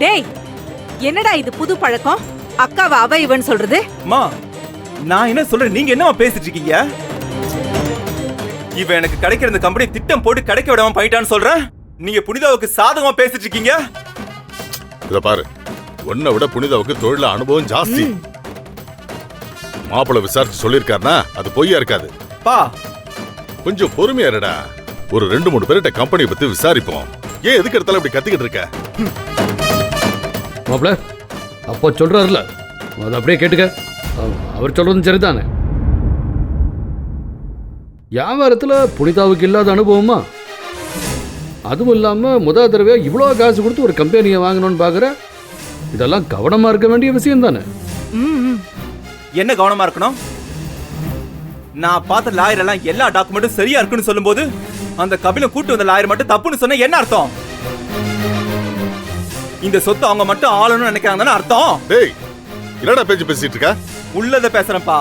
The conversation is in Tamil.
டேய், என்னடா இது புது பழக்கம்? அக்காவை அவ இவன் சொல்றது? மா, நான் என்ன சொல்றேன், நீங்க என்னமா பேசிட்டு இருக்கீங்க? இவன் எனக்கு கிடைக்கிற இந்த கம்பெனி திட்டம் போட்டு கிடைக்க விடாம போயிட்டான்னு சொல்றேன். நீங்க புனிதாவுக்கு சாதகமா பேசிட்டு இருக்கீங்க. இத பாரு, உன்னை விட புனிதாவுக்கு தொழில அனுபவம் ஜாஸ்தி. மாப்பிள்ளை விசாரிச்சு சொல்லிருக்காருனா அது பொய்யா இருக்காது. பா, கொஞ்சம் பொறுமையா இருடா. ஒரு 2-3 பேர்கிட்ட கம்பெனி பத்தி விசாரிப்போம். ஏன் எதுக்கு எடுத்தாலும் இப்படி கத்திக்கிட்டு இருக்க? மாப்பிள்ள அப்போ சொல்றாருல, அதை அப்படியே கேட்டுக்க. அவர் சொல்றதும் சரிதானே. வியாபாரத்தில் புனிதாவுக்கு இல்லாத அனுபவமா? அதுவும் இல்லாம முதல் தடவை இவ்வளோ காசு கொடுத்து ஒரு கம்பெனியை வாங்கணும்னு பாக்குற. இதெல்லாம் கவனமா இருக்க வேண்டிய விஷயம் தானே. என்ன கவனமா இருக்கணும்? நான் பார்த்த லாயர் எல்லாம் எல்லா டாக்குமெண்ட்டும் சரியா இருக்குன்னு சொல்லும்போது அந்த கபிலம் கூட்டு வந்த லாயர் மட்டும் தப்புன்னு சொன்ன என்ன அர்த்தம்? இந்த சொத்து அவங்க மட்டும் ஆளணும்னு நினைக்கிறாங்கன்னு அர்த்தம். டேய், என்னடா பேச்சு பேசிட்டு இருக்க? உள்ளத பேசுறேன்ப்பா.